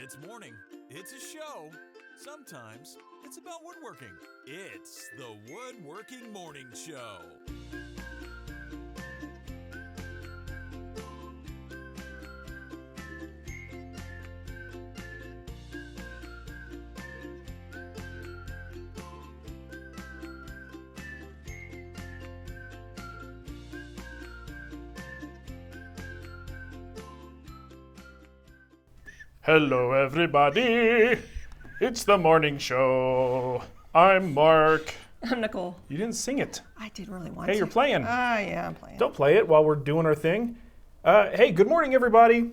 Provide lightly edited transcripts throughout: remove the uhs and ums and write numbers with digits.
it's morning, it's a show. Sometimes it's about woodworking. It's the Woodworking Morning Show. Hello, everybody. It's the morning show. I'm Mark. I'm Nicole. You didn't sing it. I didn't really want to. Hey, you're playing. Yeah, I'm playing. Don't play it while we're doing our thing. Hey, good morning, everybody.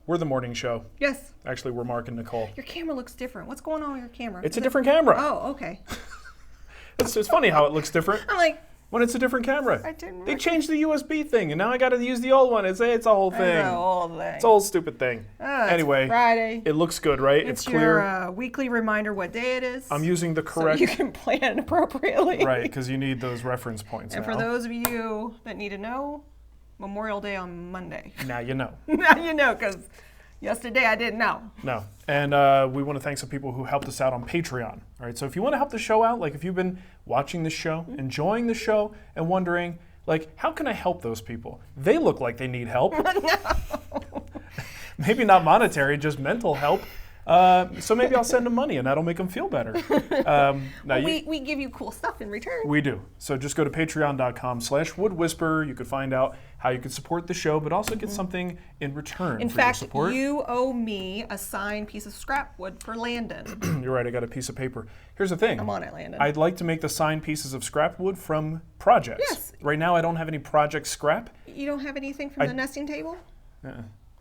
We're the morning show. Yes. Actually, we're Mark and Nicole. Your camera looks different. What's going on with your camera? It's a different camera. Oh, okay. It's funny how it looks different I'm like, when it's a different camera. I didn't. They changed the USB thing, and now I got to use the old one. It's a whole thing. It's a whole thing. It's a whole stupid thing. Anyway, Friday. it looks good, right? It's clear. your weekly reminder what day it is. I'm using the correct. So you can plan appropriately. Right, because you need those reference points And now. for those of you that need to know, Memorial Day on Monday. Now you know. Now you know, because yesterday I didn't know. No. And we want to thank some people who helped us out on Patreon. All right. So if you want to help the show out, like if you've been watching the show, enjoying the show, and wondering, like, how can I help those people? They look like they need help. Maybe not monetary, just mental help. So maybe I'll send them money and that'll make them feel better. We give you cool stuff in return. We do. So just go to patreon.com/woodwhisperer. You could find out how you could support the show, but also get something in return In for fact, your support. you owe me a signed piece of scrap wood for Landon. You're right, I got a piece of paper. Here's the thing. I'm on it, Landon. I'd like to make the signed pieces of scrap wood from projects. Yes. Right now I don't have any project scrap. You don't have anything from the nesting table? I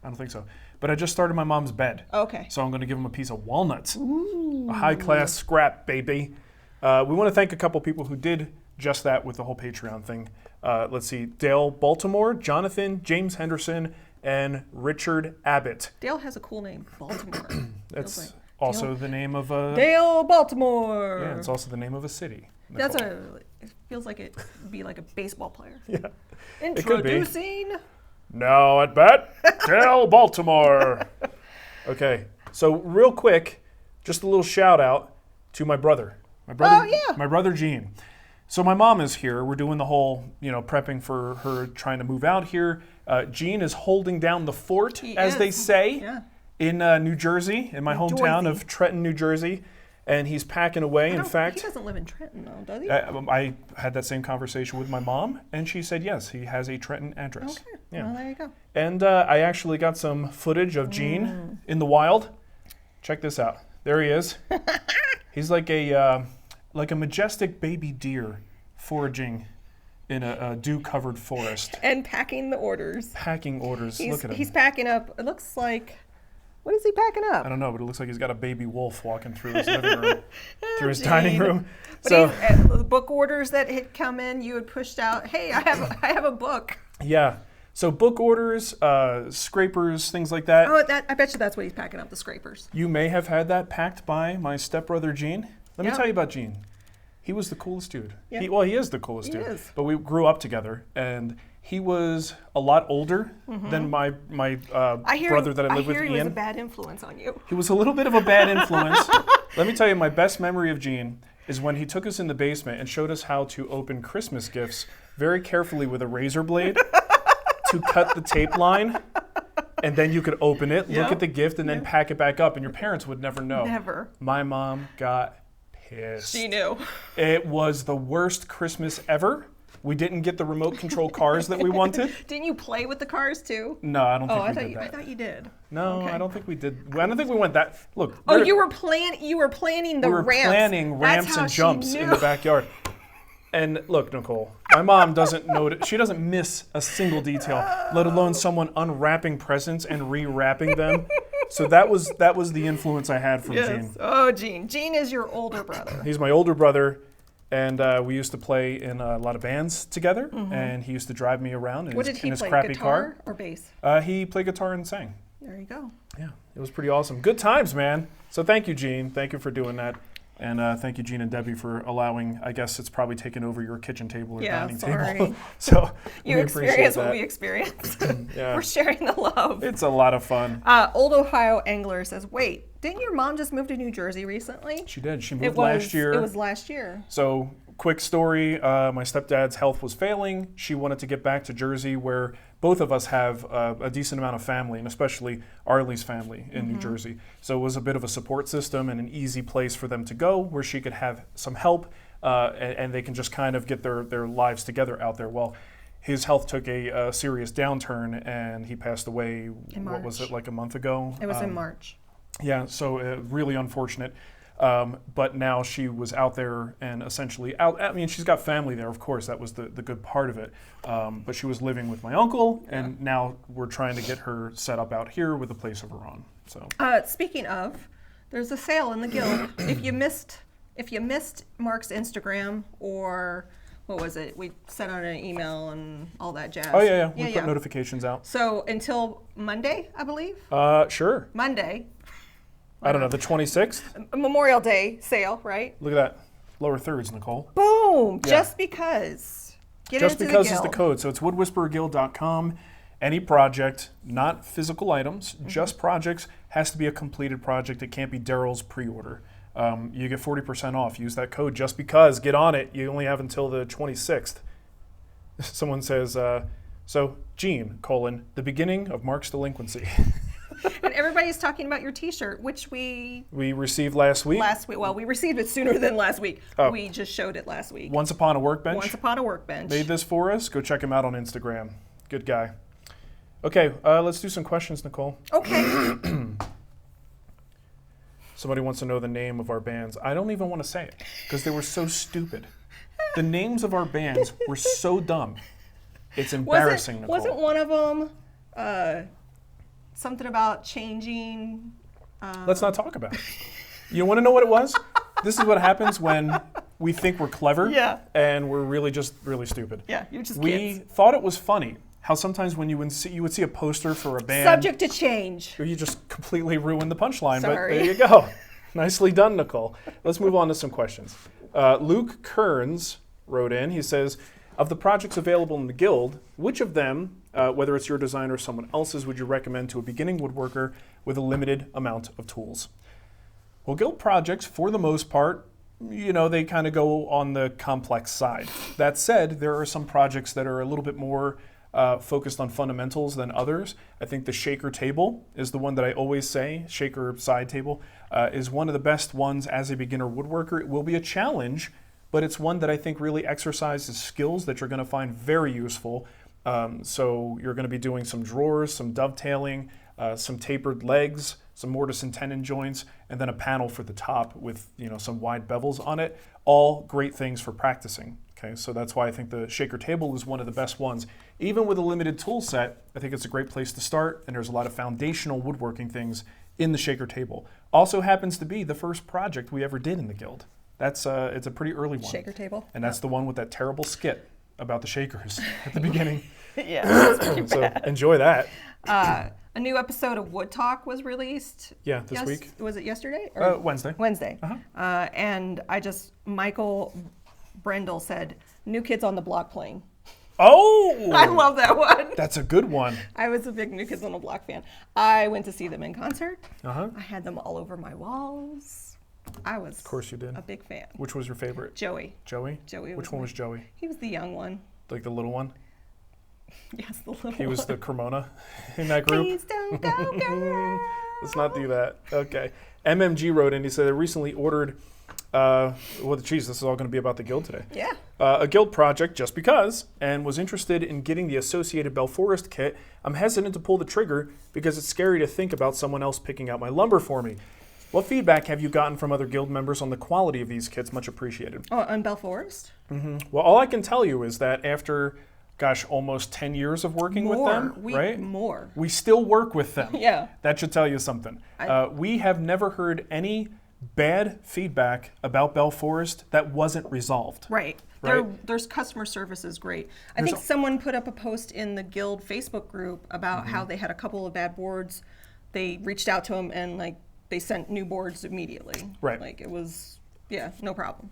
don't think so. But I just started my mom's bed. Okay. So I'm going to give them a piece of walnuts. Ooh. A high-class scrap, baby. We want to thank a couple people who did just that with the whole Patreon thing. Let's see. Dale Baltimore, Jonathan, James Henderson, and Richard Abbott. Dale has a cool name, Baltimore. That's also the name of a... Dale Baltimore. Yeah, it's also the name of a city. That's it feels like it would be like a baseball player. Yeah. Introducing... Now at bat, Dale Baltimore. Okay, so real quick, just a little shout out to my brother. My brother Gene. So my mom is here. We're doing the whole, prepping for her trying to move out here. Gene is holding down the fort, they say, in New Jersey, in my hometown of Trenton, New Jersey. And he's packing away. In fact, he doesn't live in Trenton, though, does he? I had that same conversation with my mom, and she said yes, he has a Trenton address. Okay, yeah. Well, there you go. And I actually got some footage of Gene in the wild. Check this out. There he is. He's like a majestic baby deer foraging in a dew-covered forest. And packing the orders. Packing orders. Look at him. He's packing up. It looks like. What is he packing up? I don't know, but it looks like he's got a baby wolf walking through his living room, through his dining room. But the book orders that had come in, you had pushed out. Hey, I have a book. Yeah. So book orders, scrapers, things like that. Oh, I bet you that's what he's packing up, the scrapers. You may have had that packed by my stepbrother Gene. Let me tell you about Gene. He was the coolest dude. Yeah. He is the coolest dude. He is. But we grew up together, and he was a lot older than my brother that I lived with, Ian. I hear he was a bad influence on you. He was a little bit of a bad influence. Let me tell you, my best memory of Gene is when he took us in the basement and showed us how to open Christmas gifts very carefully with a razor blade to cut the tape line. And then you could open it, look at the gift, and then pack it back up. And your parents would never know. Never. My mom got pissed. She knew. It was the worst Christmas ever. We didn't get the remote control cars that we wanted. Didn't you play with the cars too? No, I don't think we did that. I thought you did. No, Okay. I don't think we did. I don't think we went that. Look. You were planning the ramps. We were planning ramps and jumps in the backyard. And look, Nicole, my mom doesn't she doesn't miss a single detail, let alone someone unwrapping presents and rewrapping them. So that was the influence I had from Gene. Oh, Gene. Gene is your older brother. He's my older brother, and we used to play in a lot of bands together, and he used to drive me around in his crappy car. Or bass? He played guitar and sang. There you go. Yeah, it was pretty awesome. Good times, man. So thank you, Gene. Thank you for doing that. And thank you, Gene and Debbie, for allowing, I guess it's probably taken over your kitchen table or dining table. So you experience what we experience. Yeah. We're sharing the love. It's a lot of fun. Old Ohio Angler says, wait, didn't your mom just move to New Jersey recently? She did. She moved last year. It was last year. So quick story, my stepdad's health was failing. She wanted to get back to Jersey where both of us have a decent amount of family, and especially Arlie's family in New Jersey. So it was a bit of a support system and an easy place for them to go where she could have some help and they can just kind of get their lives together out there. Well, his health took a serious downturn and he passed away, what was it, like a month ago? It was in March. Yeah, so really unfortunate. But now she was out there and essentially out. I mean, she's got family there, of course. That was the good part of it. But she was living with my uncle, and now we're trying to get her set up out here with a place of her own. So, speaking of, there's a sale in the Guild. If you missed Mark's Instagram or what was it? We sent out an email and all that jazz. Oh yeah. We put notifications out. So until Monday, I believe. Sure. Monday. I don't know, the 26th? Memorial Day sale, right? Look at that. Lower thirds, Nicole. Boom! Yeah. Just because. Just because is the code. So it's woodwhispererguild.com. Any project, not physical items, just projects, has to be a completed project. It can't be Daryl's pre-order. You get 40% off. Use that code just because. Get on it. You only have until the 26th. Someone says, so Gene, the beginning of Mark's delinquency. And everybody's talking about your T-shirt, which we received last week. Well, we received it sooner than last week. Oh. We just showed it last week. Once Upon a Workbench. Once Upon a Workbench. Made this for us. Go check him out on Instagram. Good guy. Okay, let's do some questions, Nicole. Okay. Somebody wants to know the name of our bands. I don't even want to say it because they were so stupid. The names of our bands were so dumb. It's embarrassing, Nicole. Wasn't one of them something about changing? Let's not talk about it. You want to know what it was? This is what happens when we think we're clever and we're really just really stupid. Yeah, you're just kids. We thought it was funny how sometimes when you would see a poster for a band. Subject to change. Or you just completely ruined the punchline, Sorry. But there you go. Nicely done, Nicole. Let's move on to some questions. Luke Kearns wrote in. He says, of the projects available in the Guild, which of them, whether it's your design or someone else's, would you recommend to a beginning woodworker with a limited amount of tools? Well, Guild projects, for the most part, they kind of go on the complex side. That said, there are some projects that are a little bit more focused on fundamentals than others. I think the shaker table is the one that I always say, shaker side table, is one of the best ones as a beginner woodworker. It will be a challenge, but it's one that I think really exercises skills that you're going to find very useful. So you're going to be doing some drawers, some dovetailing, some tapered legs, some mortise and tenon joints, and then a panel for the top with some wide bevels on it. All great things for practicing. Okay, so that's why I think the shaker table is one of the best ones. Even with a limited tool set, I think it's a great place to start, and there's a lot of foundational woodworking things in the shaker table. Also happens to be the first project we ever did in the Guild. It's a pretty early one. Shaker table. And that's the one with that terrible skit about the shakers at the beginning. Yeah, that's pretty so bad. Enjoy that. A new episode of Wood Talk was released. Yeah, this week. Was it yesterday? Wednesday. Wednesday. Uh-huh. And Michael Brendel said, New Kids on the Block playing. Oh! I love that one. That's a good one. I was a big New Kids on the Block fan. I went to see them in concert. Uh-huh. I had them all over my walls. I was of course you did. A big fan. Which was your favorite? Joey. Joey? Joey. Which one was Joey? He was the young one. Like the little one? Yes, the little one. He was the Cremona in that group? Please don't go, girl. Let's not do that. Okay. MMG wrote in, he said, I recently ordered, this is all going to be about the Guild today. Yeah. A Guild project just because, and was interested in getting the associated Bell Forrest kit. I'm hesitant to pull the trigger because it's scary to think about someone else picking out my lumber for me. What feedback have you gotten from other Guild members on the quality of these kits? Much appreciated. Oh, on Bell Forrest? Mm-hmm. Well, all I can tell you is that after, almost 10 years of working with them, right? More. We still work with them. Yeah. That should tell you something. We have never heard any bad feedback about Bell Forrest that wasn't resolved. Right. There's customer service is great. I think someone put up a post in the Guild Facebook group about how they had a couple of bad boards. They reached out to them and they sent new boards immediately. Right. It was Yeah, no problem.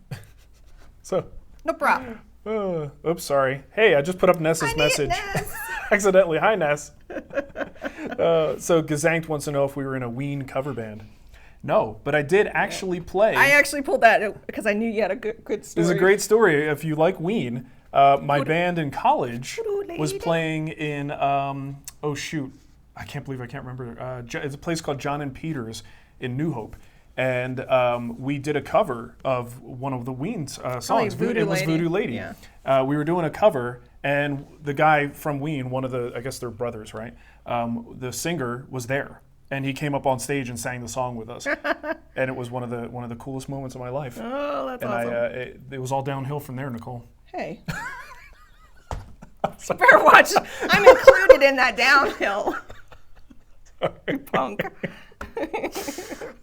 So. No problem. Oops, sorry. Hey, I just put up Ness's message. Ness. Accidentally. Hi, Ness. So Gazanked wants to know if we were in a Ween cover band. No, but I did actually play. I actually pulled that because I knew you had a good story. It's a great story. If you like Ween, my band in college was playing in, oh shoot, I can't remember. It's a place called John and Peter's in New Hope. And we did a cover of one of the Ween songs. It was Voodoo Lady. Yeah. We were doing a cover, and the guy from Ween, one of the, I guess they're brothers, right? The singer was there, and he came up on stage and sang the song with us. And it was one of the coolest moments of my life. Oh, that's and awesome. It was all downhill from there, Nicole. Hey. Better watch. I'm included in that downhill. Sorry. Punk.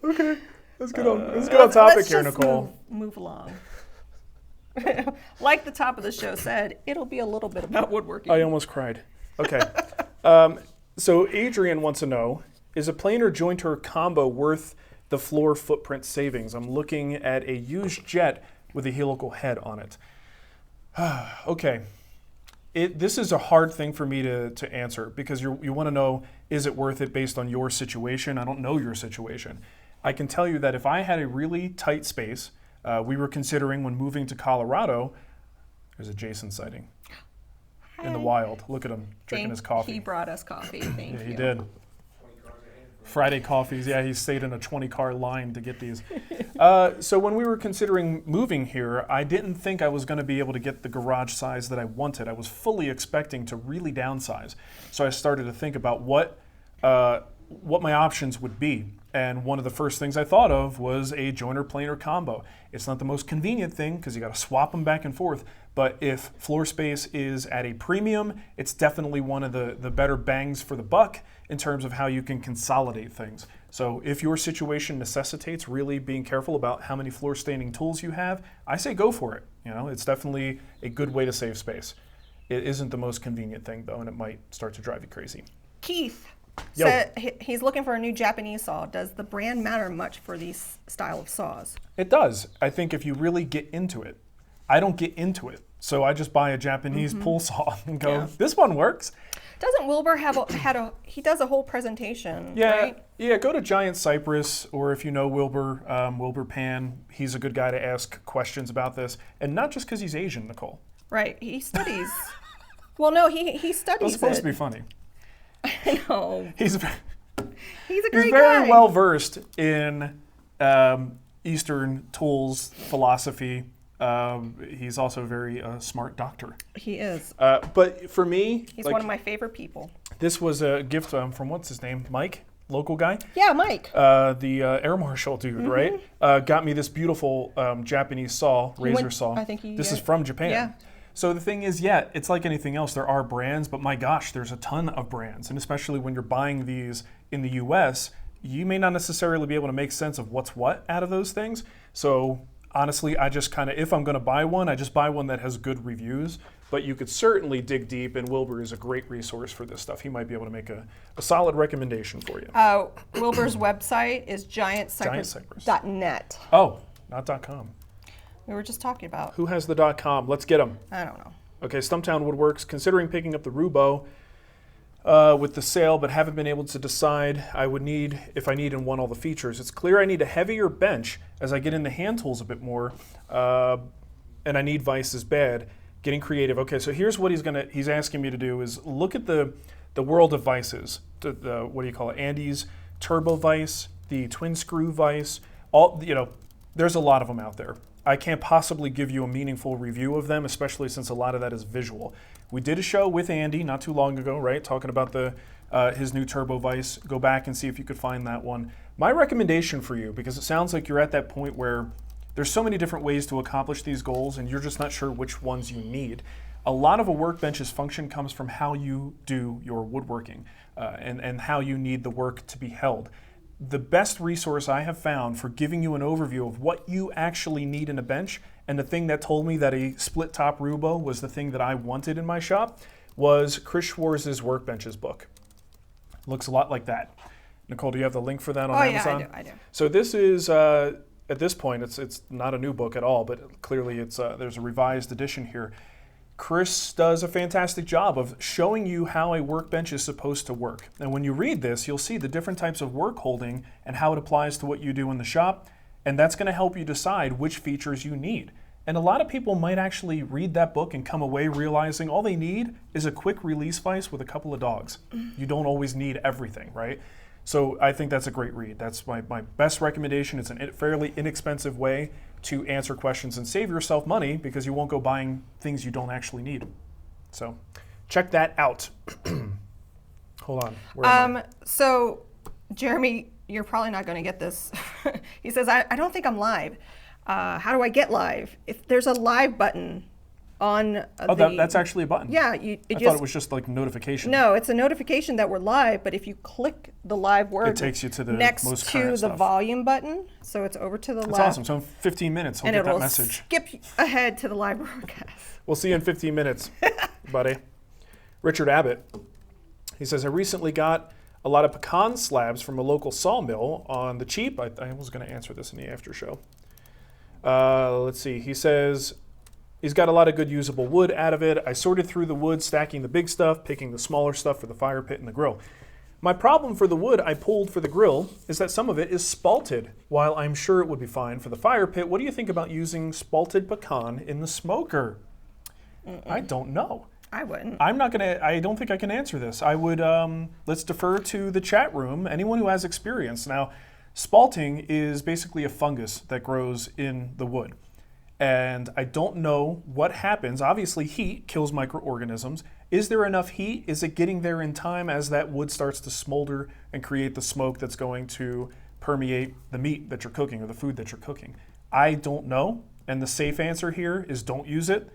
Okay. Let's get on topic here, Nicole. Move along. Like the top of the show said, it'll be a little bit about woodworking. I almost cried. Okay. So Adrian wants to know, is a planer jointer combo worth the floor footprint savings? I'm looking at a used jet with a helical head on it. Okay. This is a hard thing for me to answer because you want to know, is it worth it based on your situation? I don't know your situation. I can tell you that if I had a really tight space, we were considering when moving to Colorado, there's a Jason sighting in the wild. Look at him drinking his coffee. He brought us coffee. Thank you. Yeah, he did. Friday coffees. Yeah, he stayed in a 20-car line to get these. So when we were considering moving here, I didn't think I was going to be able to get the garage size that I wanted. I was fully expecting to really downsize. So I started to think about what my options would be. And one of the first things I thought of was a joiner planer combo. It's not the most convenient thing because you got to swap them back and forth. But if floor space is at a premium, it's definitely one of the better bangs for the buck in terms of how you can consolidate things. So if your situation necessitates really being careful about how many floor staining tools you have, I say go for it. It's definitely a good way to save space. It isn't the most convenient thing though, and it might start to drive you crazy. Keith said he's looking for a new Japanese saw. Does the brand matter much for these style of saws? It does. I think if you really get into it. I don't get into it, so I just buy a Japanese pull saw and go, this one works. Doesn't Wilbur he does a whole presentation, right? Yeah, go to Giant Cypress, or if you know Wilbur, Wilbur Pan, he's a good guy to ask questions about this, and not just because he's Asian, Nicole. Right, he studies. Well, no, he studies It's supposed to be funny. I know. He's a great guy. He's very well versed in Eastern tools philosophy. He's also a very smart doctor. He is. But for me, he's one of my favorite people. This was a gift from what's his name, Mike, local guy. Yeah, Mike. The air marshal dude, right? Got me this beautiful Japanese saw, razor saw. I think this is from Japan. Yeah. So the thing is, it's like anything else. There are brands, but my gosh, there's a ton of brands. And especially when you're buying these in the US, you may not necessarily be able to make sense of what's what out of those things. So honestly, I just kind of, if I'm going to buy one, I just buy one that has good reviews. But you could certainly dig deep, and Wilbur is a great resource for this stuff. He might be able to make a solid recommendation for you. Wilbur's website is giantcypress.net. Oh, not .com. We were just talking about. Who has the .com? Let's get them. I don't know. Okay, Stumptown Woodworks, considering picking up the Roubo with the sale, but haven't been able to decide if I need and want all the features. It's clear I need a heavier bench as I get into hand tools a bit more, and I need vices bad. Getting creative. Okay, so here's what he's asking me to do is look at the world of vices. The what do you call it? Andy's turbo vise, the twin screw vise. There's a lot of them out there. I can't possibly give you a meaningful review of them, especially since a lot of that is visual. We did a show with Andy not too long ago, right? Talking about his new turbo vise. Go back and see if you could find that one. My recommendation for you, because it sounds like you're at that point where there's so many different ways to accomplish these goals and you're just not sure which ones you need. A lot of a workbench's function comes from how you do your woodworking and how you need the work to be held. The best resource I have found for giving you an overview of what you actually need in a bench, and the thing that told me that a split top Roubo was the thing that I wanted in my shop, was Chris Schwarz's Workbenches book. Looks a lot like that. Nicole, do you have the link for that on Amazon? Yeah, I do. So this is at this point, it's not a new book at all, but clearly there's a revised edition here. Chris does a fantastic job of showing you how a workbench is supposed to work. And when you read this, you'll see the different types of work holding and how it applies to what you do in the shop. And that's going to help you decide which features you need. And a lot of people might actually read that book and come away realizing all they need is a quick release vise with a couple of dogs. You don't always need everything, right? So I think that's a great read. That's my best recommendation. It's a fairly inexpensive way to answer questions and save yourself money because you won't go buying things you don't actually need. So check that out. Hold on. Where am I? So Jeremy, you're probably not going to get this. He says, I don't think I'm live. How do I get live? If there's a live button on that's actually a button. Yeah. I thought it was just like notification. No, it's a notification that we're live, but if you click the live word, it takes you to the next most to current the stuff. volume button. So it's over to the left. That's awesome. So in 15 minutes, I'll and get that it'll message. skip ahead to the live broadcast. We'll see you in 15 minutes, buddy. Richard Abbott. He says, I recently got a lot of pecan slabs from a local sawmill on the cheap. I was going to answer this in the after show. Let's see. He says he's got a lot of good usable wood out of it. I sorted through the wood, stacking the big stuff, picking the smaller stuff for the fire pit and the grill. My problem for the wood I pulled for the grill is that some of it is spalted. While I'm sure it would be fine for the fire pit, what do you think about using spalted pecan in the smoker? I don't know. I wouldn't. I don't think I can answer this. I would, let's defer to the chat room, anyone who has experience. Now, spalting is basically a fungus that grows in the wood. And I don't know what happens. Obviously, heat kills microorganisms. Is there enough heat? Is it getting there in time as that wood starts to smolder and create the smoke that's going to permeate the meat that you're cooking or the food that you're cooking? I don't know. And the safe answer here is don't use it.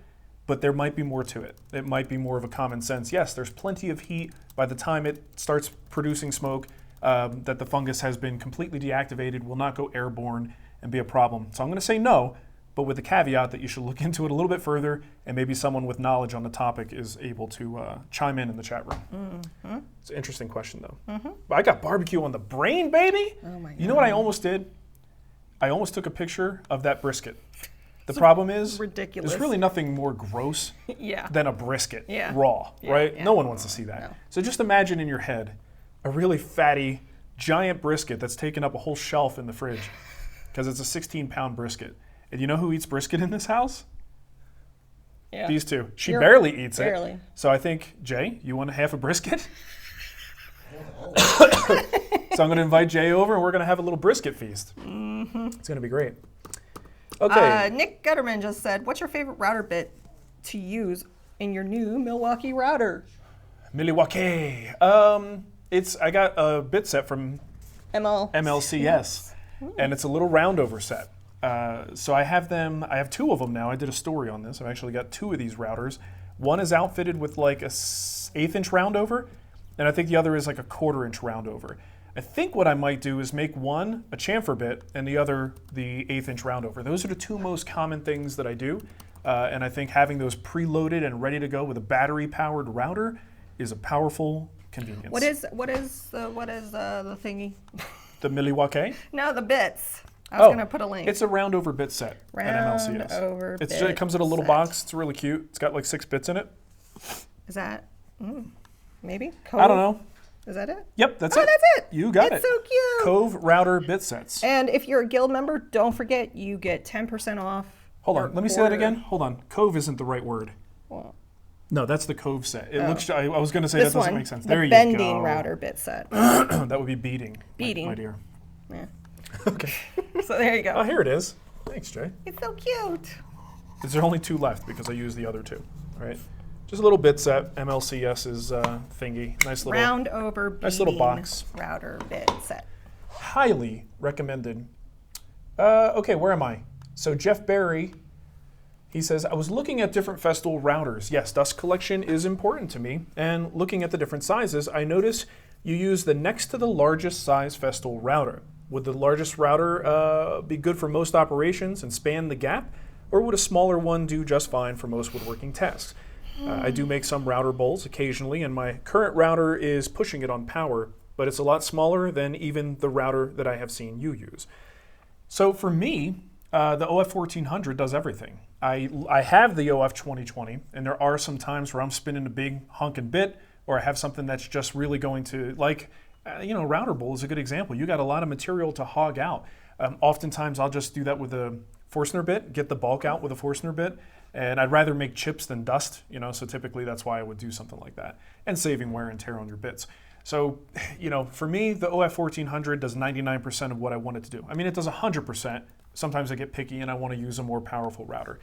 But there might be more to it. It might be more of a common sense. Yes, there's plenty of heat by the time it starts producing smoke that the fungus has been completely deactivated, will not go airborne and be a problem. So I'm going to say no, but with the caveat that you should look into it a little bit further and maybe someone with knowledge on the topic is able to chime in the chat room. Mm-hmm. It's an interesting question though. Mm-hmm. But I got barbecue on the brain, baby. Oh my God. You know what I almost did? I almost took a picture of that brisket. The problem is, ridiculous. There's really nothing more gross than a brisket raw, right? Yeah. No one wants to see that. No. So just imagine in your head a really fatty, giant brisket that's taken up a whole shelf in the fridge because it's a 16-pound brisket. And you know who eats brisket in this house? Yeah. These two. She barely eats barely. it. So I think, Jay, you want half a brisket? So I'm going to invite Jay over and we're going to have a little brisket feast. Mm-hmm. It's going to be great. Okay. Nick Gutterman just said, what's your favorite router bit to use in your new Milwaukee router? Milwaukee. I got a bit set from MLCS, and it's a little roundover set. So I have two of them now. I did a story on this. I've actually got two of these routers. One is outfitted with like a 1/8-inch roundover, and I think the other is like a 1/4-inch roundover. I think what I might do is make one a chamfer bit and the other the 1/8-inch roundover. Those are the two most common things that I do. And I think having those preloaded and ready to go with a battery-powered router is a powerful convenience. What is the thingy? The Milwaukee? No, the bits. I was going to put a link. It's a roundover bit set at MLCS. It comes in a little box. It's really cute. It's got like 6 bits in it. Is that maybe? Cove? I don't know. Is that it? Yep, that's it. Oh, that's it. You got it. It's so cute. Cove router bit sets. And if you're a guild member, don't forget you get 10% off. Hold on. Let me say that again. Hold on. Cove isn't the right word. Well, no, that's the Cove set. It looks. I was going to say that doesn't make sense. There you go. go. The bending router bit set. That would be beating. Beating. My dear. Yeah. Okay. So there you go. Oh, here it is. Thanks, Jay. It's so cute. Is there only 2 left because I used the other 2? All right. Just a little bit set. MLCS's thingy. Nice little round over nice little box. Router bit set. Highly recommended. Okay, where am I? So Jeff Barry, he says, I was looking at different Festool routers. Yes, dust collection is important to me. And looking at the different sizes, I notice you use the next to the largest size Festool router. Would the largest router be good for most operations and span the gap? Or would a smaller one do just fine for most woodworking tasks? I do make some router bowls occasionally, and my current router is pushing it on power, but it's a lot smaller than even the router that I have seen you use. So for me, the OF 1400 does everything. I have the OF 2020, and there are some times where I'm spinning a big honking bit, or I have something that's just really going to, like, router bowl is a good example. You got a lot of material to hog out. Oftentimes I'll just do that with a Forstner bit, get the bulk out with a Forstner bit, and I'd rather make chips than dust, so typically that's why I would do something like that, and saving wear and tear on your bits. So, for me, the OF 1400 does 99% of what I want it to do. I mean, it does 100%. Sometimes I get picky and I want to use a more powerful router.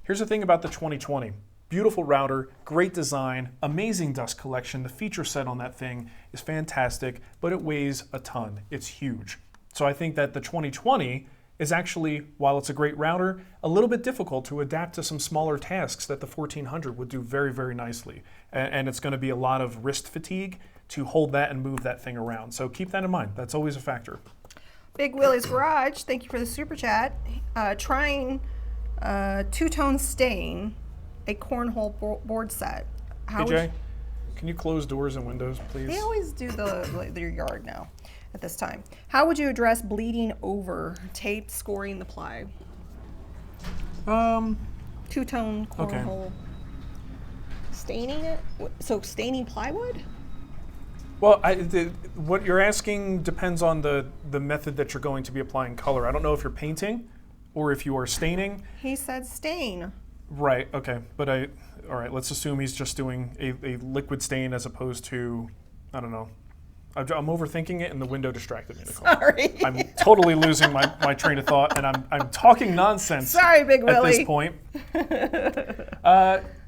Here's the thing about the 2020. Beautiful router, great design, amazing dust collection. The feature set on that thing is fantastic, but it weighs a ton. It's huge. So I think that the 2020 is actually, while it's a great router, a little bit difficult to adapt to some smaller tasks that the 1400 would do very, very nicely. And it's going to be a lot of wrist fatigue to hold that and move that thing around. So keep that in mind. That's always a factor. Big Willie's Garage, thank you for the super chat. Trying two-tone stain, a cornhole board set. AJ, can you close doors and windows, please? They always do their yard now at this time. How would you address bleeding over tape scoring the ply? Two-tone cornhole. Okay. Staining it? So staining plywood? Well, what you're asking depends on the method that you're going to be applying color. I don't know if you're painting or if you are staining. He said stain. Right, okay. But all right, let's assume he's just doing a liquid stain as opposed to, I don't know. I'm overthinking it and the window distracted me, Nicole. Sorry. I'm totally losing my train of thought and I'm talking nonsense. Sorry, Big Willie. At this point.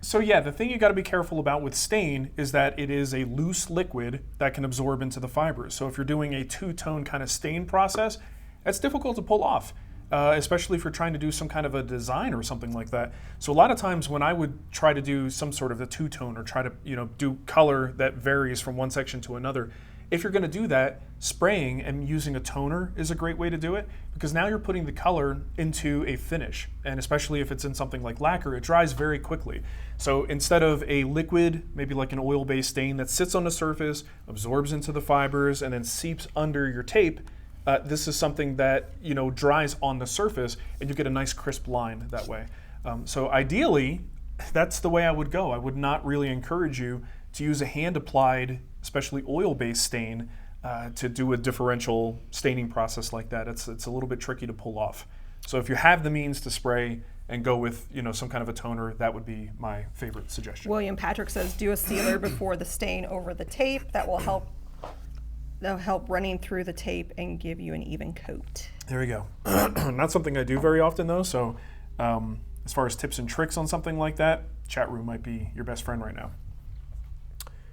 So yeah, the thing you got to be careful about with stain is that it is a loose liquid that can absorb into the fibers. So if you're doing a two-tone kind of stain process, that's difficult to pull off, especially if you're trying to do some kind of a design or something like that. So a lot of times when I would try to do some sort of a two-tone or try to do color that varies from one section to another, if you're going to do that, spraying and using a toner is a great way to do it, because now you're putting the color into a finish, and especially if it's in something like lacquer, it dries very quickly. So instead of a liquid, maybe like an oil-based stain that sits on the surface, absorbs into the fibers, and then seeps under your tape, this is something that dries on the surface, and you get a nice crisp line that way. So ideally, that's the way I would go. I would not really encourage you to use a hand-applied, especially oil-based stain, to do a differential staining process like that. It's a little bit tricky to pull off. So if you have the means to spray and go with some kind of a toner, that would be my favorite suggestion. William Patrick says do a sealer before the stain over the tape. That will help. That'll help running through the tape and give you an even coat. There you go. Not something I do very often though. So as far as tips and tricks on something like that, chat room might be your best friend right now.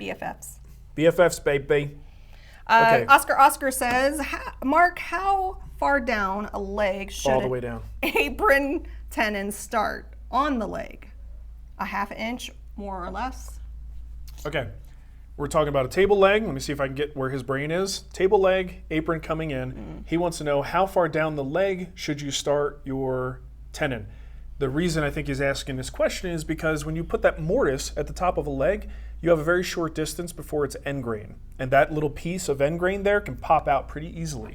BFFs. BFFs, baby. Okay. Oscar says, Mark, how far down a leg should all the way down apron tenon start on the leg? A ½ inch, more or less? Okay. We're talking about a table leg. Let me see if I can get where his brain is. Table leg, apron coming in. He wants to know how far down the leg should you start your tenon. The reason I think he's asking this question is because when you put that mortise at the top of a leg, you have a very short distance before it's end grain. And that little piece of end grain there can pop out pretty easily.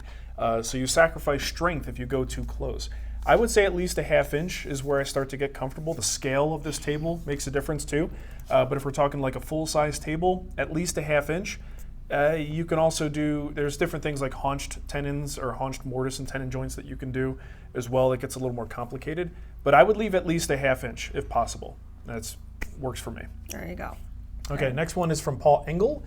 So you sacrifice strength if you go too close. I would say at least a ½ inch is where I start to get comfortable. The scale of this table makes a difference too. But if we're talking like a full-size table, at least a ½ inch. You can also do, there's different things like haunched tenons or haunched mortise and tenon joints that you can do as well. It gets a little more complicated. But I would leave at least a ½ inch if possible. That works for me. There you go. Okay, next one is from Paul Engel.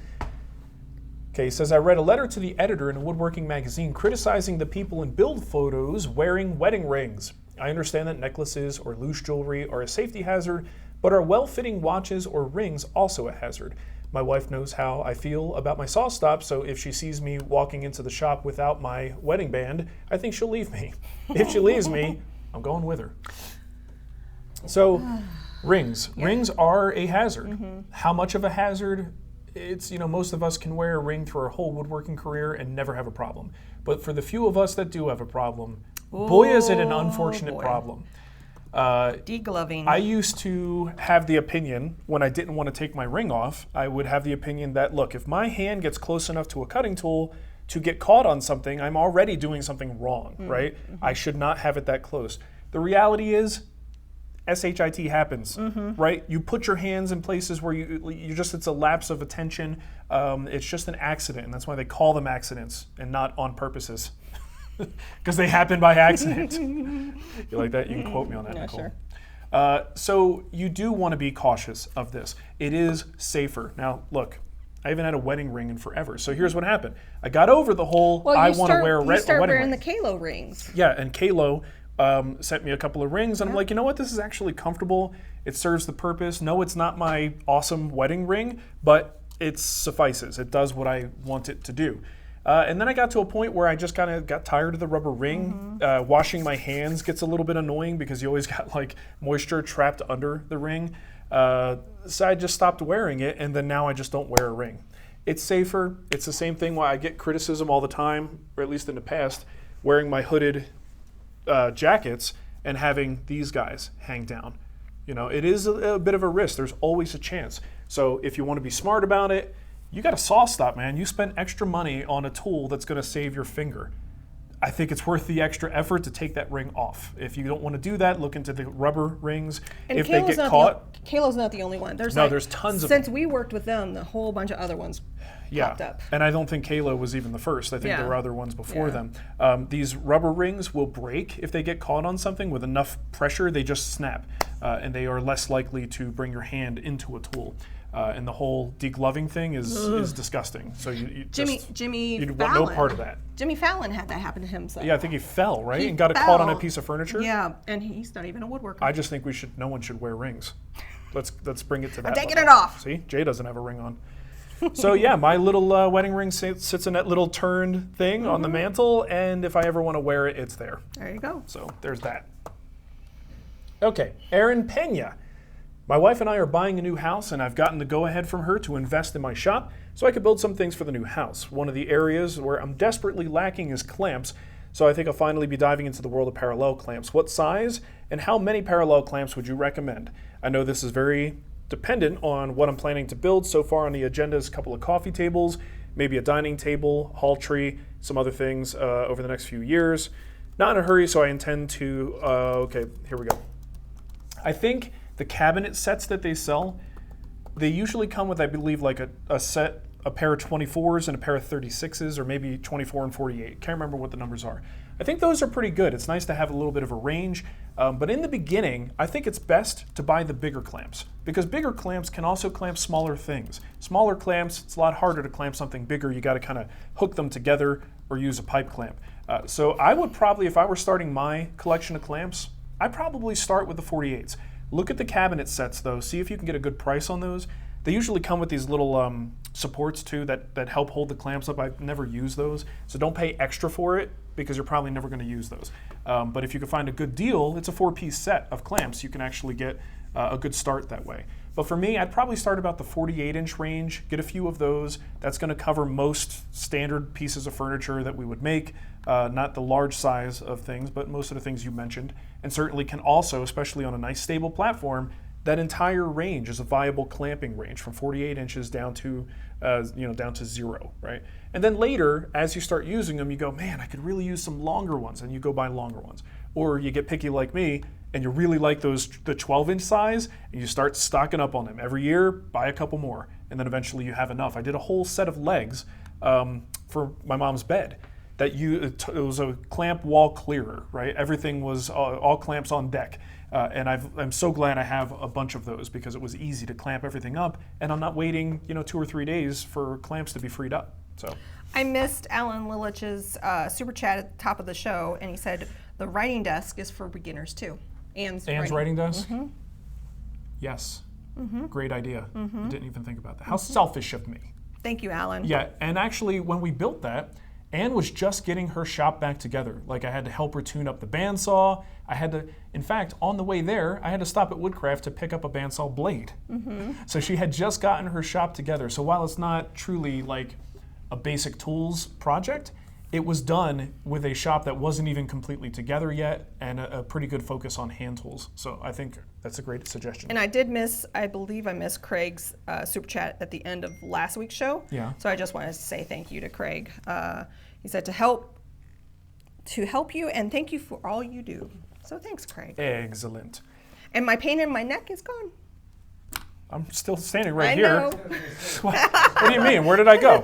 Okay, he says, I read a letter to the editor in a woodworking magazine criticizing the people in build photos wearing wedding rings. I understand that necklaces or loose jewelry are a safety hazard, but are well-fitting watches or rings also a hazard? My wife knows how I feel about my saw stop, so if she sees me walking into the shop without my wedding band, I think she'll leave me. If she leaves me, I'm going with her. So, rings. Yeah. Rings are a hazard. How much of a hazard? It's, most of us can wear a ring through our whole woodworking career and never have a problem. But for the few of us that do have a problem, boy is it an unfortunate problem. Degloving. I used to have the opinion, when I didn't want to take my ring off, I would have the opinion that, look, if my hand gets close enough to a cutting tool to get caught on something, I'm already doing something wrong, right? I should not have it that close. The reality is, SHIT happens, right? You put your hands in places where you just, it's a lapse of attention. It's just an accident, and that's why they call them accidents and not on purposes. Because they happen by accident. You like that? You can quote me on that, Yeah, Nicole. sure. So you do want to be cautious of this. It is safer. Now, look, I haven't had a wedding ring in forever. So here's what happened. I got over the whole, I want to wear a wedding start ring. wearing the Kalo rings. Yeah, and Kalo sent me a couple of rings, and I'm like, you know what? This is actually comfortable. It serves the purpose. No, it's not my awesome wedding ring, but it suffices. It does what I want it to do. And then I got to a point where I just kind of got tired of the rubber ring. Washing my hands gets a little bit annoying because you always got like moisture trapped under the ring. So I just stopped wearing it, and then now I just don't wear a ring. It's safer. It's the same thing why I get criticism all the time, or at least in the past, wearing my hooded jackets and having these guys hang down. You know, it is a bit of a risk. There's always a chance. So if you want to be smart about it, you got a saw stop, man. You spend extra money on a tool that's going to save your finger. I think it's worth the extra effort to take that ring off. If you don't want to do that, look into the rubber rings. And if they get caught, Kalo's not the only one. There's tons of them. Since we worked with them, the whole bunch of other ones popped up. And I don't think Kalo was even the first. I think there were other ones before them. These rubber rings will break if they get caught on something with enough pressure. They just snap, and they are less likely to bring your hand into a tool. And the whole degloving thing is disgusting. So Jimmy you Fallon, want no part of that. Jimmy Fallon had that happen to him. So. Yeah, I think he fell, right? He and got caught on a piece of furniture. Yeah, and he's not even a woodworker. I just think no one should wear rings. Let's bring it to that. I'm taking level. it off. See, Jay doesn't have a ring on. So yeah, my little wedding ring sits in that little turned thing on the mantle, and if I ever want to wear it, it's there. There you go. So there's that. Okay, Erin Pena. My wife and I are buying a new house, and I've gotten the go-ahead from her to invest in my shop so I could build some things for the new house. One of the areas where I'm desperately lacking is clamps, so I think I'll finally be diving into the world of parallel clamps. What size and how many parallel clamps would you recommend? I know this is very dependent on what I'm planning to build. So far on the agenda is a couple of coffee tables, maybe a dining table, hall tree, some other things over the next few years. Not in a hurry, so I intend to, okay, here we go. I think the cabinet sets that they sell, they usually come with, I believe, like a set, a pair of 24s and a pair of 36s, or maybe 24 and 48. Can't remember what the numbers are. I think those are pretty good. It's nice to have a little bit of a range, but in the beginning, I think it's best to buy the bigger clamps, because bigger clamps can also clamp smaller things. Smaller clamps, it's a lot harder to clamp something bigger. You got to kind of hook them together or use a pipe clamp. So I would probably, if I were starting my collection of clamps, I'd probably start with the 48s. Look at the cabinet sets though, see if you can get a good price on those. They usually come with these little supports too that help hold the clamps up. I've never used those, so don't pay extra for it because you're probably never going to use those. But if you can find a good deal, it's a 4-piece set of clamps. You can actually get a good start that way. But for me, I'd probably start about the 48-inch range, get a few of those. That's going to cover most standard pieces of furniture that we would make, not the large size of things, but most of the things you mentioned, and certainly can also, especially on a nice stable platform, that entire range is a viable clamping range from 48 inches down to, down to 0, right? And then later, as you start using them, you go, man, I could really use some longer ones, and you go buy longer ones. Or you get picky like me, and you really like the 12-inch size, and you start stocking up on them. Every year, buy a couple more, and then eventually you have enough. I did a whole set of legs for my mom's bed. It was a clamp wall clearer, right? Everything was all clamps on deck. And I'm so glad I have a bunch of those because it was easy to clamp everything up, and I'm not waiting 2 or 3 days for clamps to be freed up. So I missed Alan Lilich's super chat at the top of the show, and he said the writing desk is for beginners too. Anne's writing desk? Mm-hmm. Yes. Mm-hmm. Great idea. Mm-hmm. I didn't even think about that. How selfish of me. Thank you, Alan. Yeah, and actually when we built that, Anne was just getting her shop back together. Like I had to help her tune up the bandsaw. In fact, on the way there, I had to stop at Woodcraft to pick up a bandsaw blade. Mm-hmm. So she had just gotten her shop together. So while it's not truly like a basic tools project, it was done with a shop that wasn't even completely together yet, and a pretty good focus on hand tools. So I think that's a great suggestion. And I believe I missed Craig's super chat at the end of last week's show. Yeah. So I just wanted to say thank you to Craig. He said to help you and thank you for all you do. So thanks, Craig. Excellent. And my pain in my neck is gone. I'm still standing right I here. know. What do you mean? Where did I go?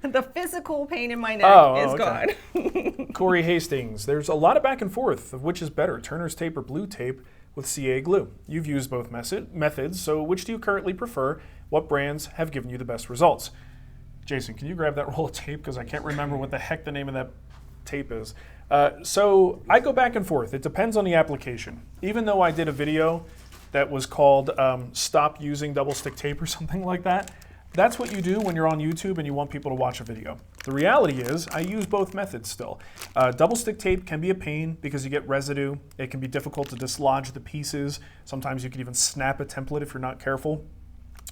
The physical pain in my neck is gone. Corey Hastings, there's a lot of back and forth of which is better, Turner's tape or blue tape with CA glue. You've used both methods, so which do you currently prefer? What brands have given you the best results? Jason, can you grab that roll of tape? Because I can't remember what the heck the name of that tape is. So I go back and forth. It depends on the application. Even though I did a video that was called Stop Using Double Stick Tape or something like that, that's what you do when you're on YouTube and you want people to watch a video. The reality is I use both methods still. Double stick tape can be a pain because you get residue. It can be difficult to dislodge the pieces. Sometimes you can even snap a template if you're not careful.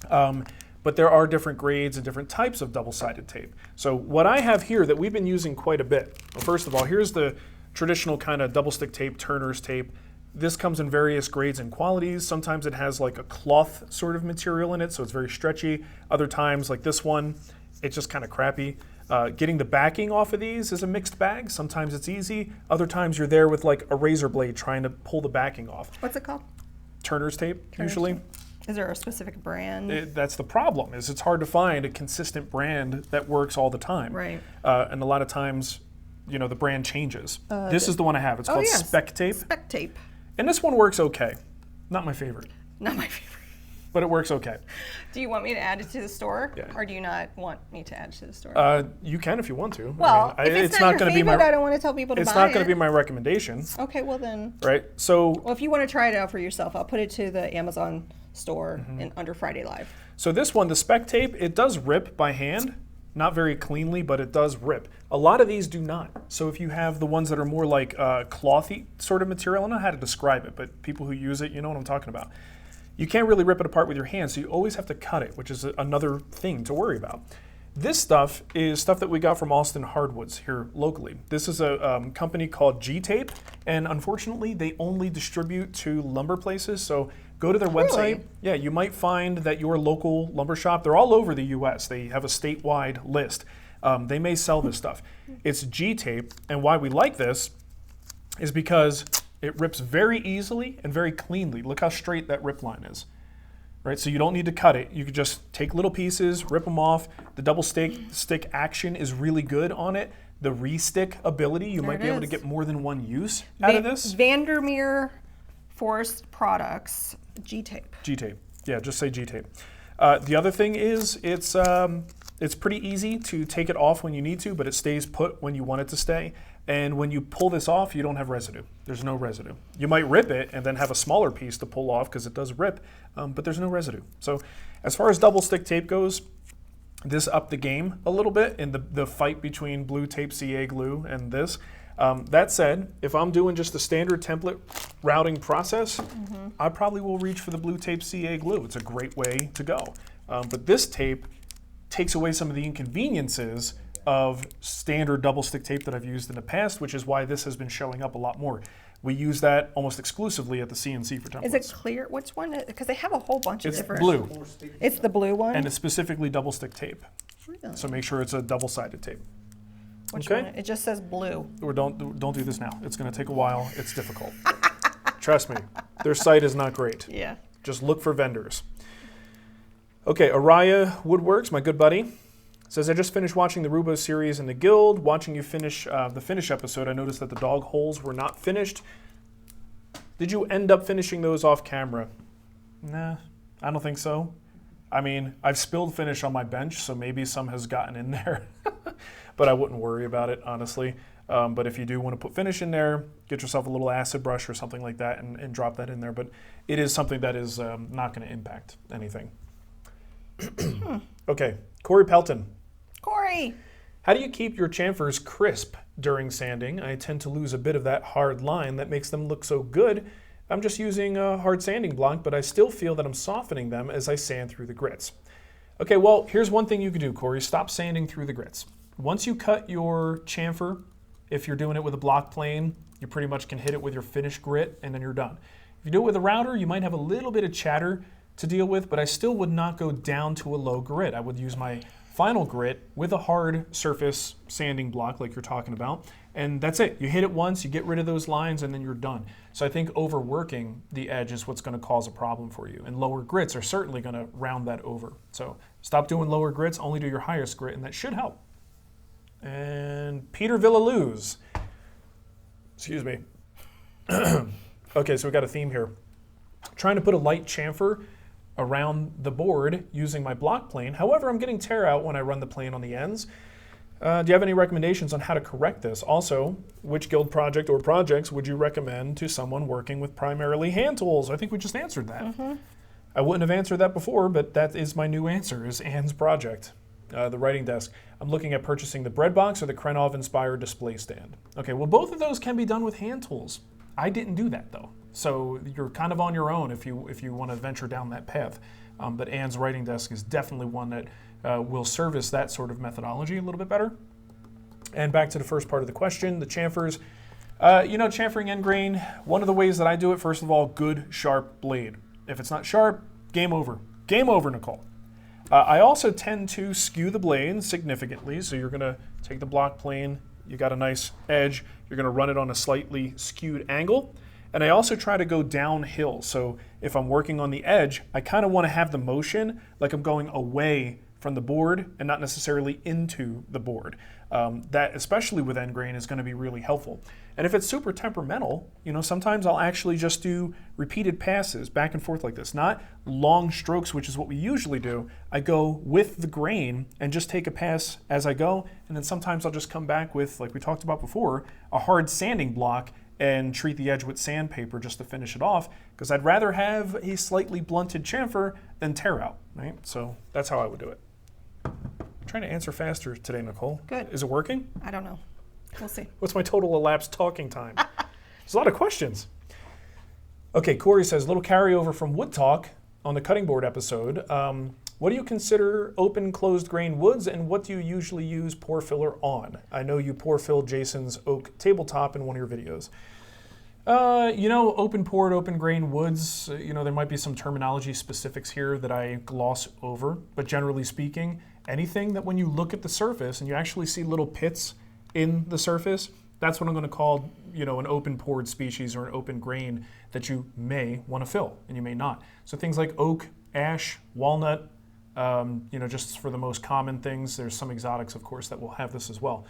But there are different grades and different types of double-sided tape. So what I have here that we've been using quite a bit, well, first of all, here's the traditional kind of double stick tape, Turner's tape. This comes in various grades and qualities. Sometimes it has like a cloth sort of material in it, so it's very stretchy. Other times, like this one, it's just kind of crappy. Getting the backing off of these is a mixed bag. Sometimes it's easy. Other times you're there with like a razor blade trying to pull the backing off. What's it called? Turner's tape, usually. Tape. Is there a specific brand? That's the problem, is it's hard to find a consistent brand that works all the time. Right. And a lot of times, you know, the brand changes. This is the one I have. It's called Spec Tape. Spec Tape. And this one works okay. Not my favorite. Not my favorite. But it works okay. Do you want me to add it to the store? Yeah. Or do you not want me to add it to the store? You can if you want to. Well, I mean, if it's not your gonna favorite, I don't want to tell people to buy it. It's not going to be my recommendation. Okay, well then. Right? So. Well, if you want to try it out for yourself, I'll put it to the Amazon store under Friday Live. So this one, the Spec Tape, it does rip by hand. Not very cleanly, but it does rip. A lot of these do not. So if you have the ones that are more like clothy sort of material, I don't know how to describe it, but people who use it, you know what I'm talking about. You can't really rip it apart with your hands, so you always have to cut it, which is another thing to worry about. This stuff is stuff that we got from Austin Hardwoods here locally. This is a company called G-Tape, and unfortunately, they only distribute to lumber places, so go to their website. Really? Yeah, you might find that your local lumber shop, they're all over the US. They have a statewide list. They may sell this stuff. It's G-Tape, and why we like this is because it rips very easily and very cleanly. Look how straight that rip line is. Right, so you don't need to cut it. You could just take little pieces, rip them off. The double stick action is really good on it. The re-stick ability, you might be able to get more than one use out of this. Vandermeer Forest Products G-Tape. G-Tape. Yeah, just say G-Tape. The other thing is it's pretty easy to take it off when you need to, but it stays put when you want it to stay. And when you pull this off, you don't have residue. There's no residue. You might rip it and then have a smaller piece to pull off because it does rip, but there's no residue. So as far as double stick tape goes, this upped the game a little bit in the fight between blue tape CA glue and this. That said, if I'm doing just the standard template routing process, I probably will reach for the blue tape CA glue. It's a great way to go. But this tape takes away some of the inconveniences of standard double stick tape that I've used in the past, which is why this has been showing up a lot more. We use that almost exclusively at the CNC for templates. Is it clear? Which one? Because they have a whole bunch of different. Blue. It's the blue one? And it's specifically double stick tape. Really? So make sure it's a double-sided tape. Which okay? one? It just says blue. Or don't do this now. It's going to take a while. It's difficult. Trust me. Their site is not great. Yeah. Just look for vendors. Okay, Araya Woodworks, my good buddy, says, I just finished watching the Roubo series in the Guild. Watching you finish the finish episode, I noticed that the dog holes were not finished. Did you end up finishing those off camera? Nah, I don't think so. I mean, I've spilled finish on my bench, so maybe some has gotten in there. But I wouldn't worry about it, honestly. But if you do want to put finish in there, get yourself a little acid brush or something like that and drop that in there. But it is something that is not going to impact anything. Okay, Corey Pelton. Corey! How do you keep your chamfers crisp during sanding? I tend to lose a bit of that hard line that makes them look so good. I'm just using a hard sanding block, but I still feel that I'm softening them as I sand through the grits. Okay, well, here's one thing you can do, Corey. Stop sanding through the grits. once you cut your chamfer, if you're doing it with a block plane, you pretty much can hit it with your finish grit and then you're done. If you do it with a router, you might have a little bit of chatter to deal with, but I still would not go down to a low grit. I would use my final grit with a hard surface sanding block like you're talking about, and that's it. You hit it once, you get rid of those lines, and then you're done. So I think overworking the edge is what's going to cause a problem for you, and lower grits are certainly going to round that over. So stop doing lower grits, only do your highest grit, and that should help. And Peter Villaluz, excuse me. Okay, so we got a theme here. Trying to put a light chamfer around the board using my block plane. However, I'm getting tear out when I run the plane on the ends. Do you have any recommendations on how to correct this? Also, which guild project or projects would you recommend to someone working with primarily hand tools? I think we just answered that. I wouldn't have answered that before, but that is my new answer, is Anne's project. The writing desk. I'm looking at purchasing the bread box or the Krenov-inspired display stand. Okay, well, both of those can be done with hand tools. I didn't do that, though. So you're kind of on your own if you want to venture down that path. But Anne's writing desk is definitely one that will service that sort of methodology a little bit better. And back to the first part of the question, the chamfers. Chamfering end grain, one of the ways that I do it, first of all, good, sharp blade. If it's not sharp, game over. Game over, Nicole. I also tend to skew the blade significantly. So you're going to take the block plane, you got a nice edge, you're going to run it on a slightly skewed angle. And I also try to go downhill. So if I'm working on the edge, I kind of want to have the motion like I'm going away from the board and not necessarily into the board. That, especially with end grain, is going to be really helpful. And if it's super temperamental, sometimes I'll actually just do repeated passes back and forth like this, not long strokes, which is what we usually do. I go with the grain and just take a pass as I go. And then sometimes I'll just come back with, like we talked about before, a hard sanding block and treat the edge with sandpaper just to finish it off, because I'd rather have a slightly blunted chamfer than tear out, right? So that's how I would do it. I'm trying to answer faster today, Nicole. Good. Is it working? I don't know. We'll see. What's my total elapsed talking time? There's a lot of questions. Okay, Corey says, little carryover from Wood Talk on the cutting board episode. What do you consider open closed grain woods, and what do you usually use pour filler on? I know you pour filled Jason's oak tabletop in one of your videos. Open poured, open grain woods, there might be some terminology specifics here that I gloss over, but generally speaking, anything that when you look at the surface and you actually see little pits in the surface, that's what I'm going to call, an open poured species or an open grain that you may want to fill and you may not. So things like oak, ash, walnut, just for the most common things. There's some exotics, of course, that will have this as well.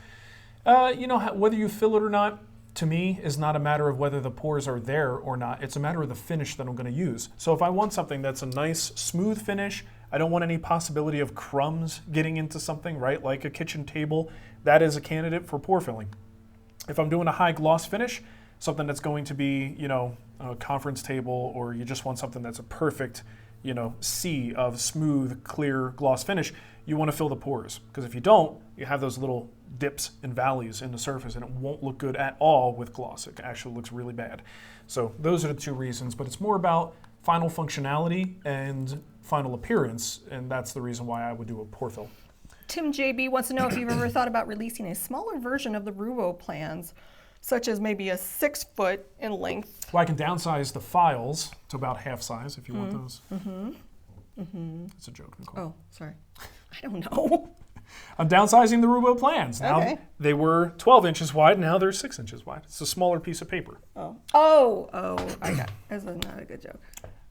Whether you fill it or not, to me, is not a matter of whether the pores are there or not. It's a matter of the finish that I'm going to use. So if I want something that's a nice, smooth finish, I don't want any possibility of crumbs getting into something, right? Like a kitchen table, that is a candidate for pour filling. If I'm doing a high gloss finish, something that's going to be, a conference table, or you just want something that's a perfect, sea of smooth, clear gloss finish, you want to fill the pores. Because if you don't, you have those little dips and valleys in the surface, and it won't look good at all with gloss. It actually looks really bad. So those are the two reasons, but it's more about final functionality and final appearance, and that's the reason why I would do a pour fill. Tim JB wants to know if you've ever thought about releasing a smaller version of the Ruvo plans, such as maybe a 6 foot in length. Well, I can downsize the files to about half size if you want those. That's a joke, Nicole. Oh, sorry. I don't know. I'm downsizing the Roubo plans. Now Okay. they were 12 inches wide, now they're 6 inches wide. It's a smaller piece of paper. Oh, I got it. That's not a good joke.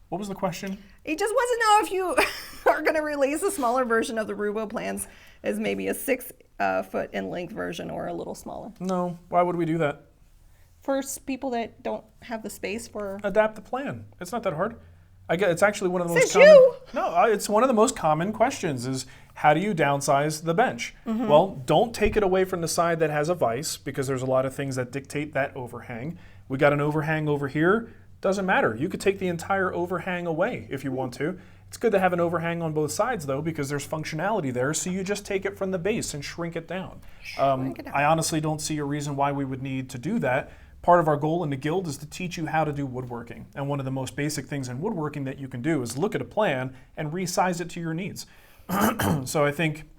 What was the question? He just wants to know if you are going to release a smaller version of the Roubo plans as maybe a 6 foot in length version or a little smaller. No. Why would we do that? For people that don't have the space for... Adapt the plan. It's not that hard. It's actually one of the most Says common... you! No, it's one of the most common questions is, how do you downsize the bench? Well, don't take it away from the side that has a vise, because there's a lot of things that dictate that overhang. We got an overhang over here. Doesn't matter. You could take the entire overhang away if you want to. It's good to have an overhang on both sides, though, because there's functionality there, so you just take it from the base and shrink it down. I honestly don't see a reason why we would need to do that. Part of our goal in the guild is to teach you how to do woodworking. And one of the most basic things in woodworking that you can do is look at a plan and resize it to your needs. So I think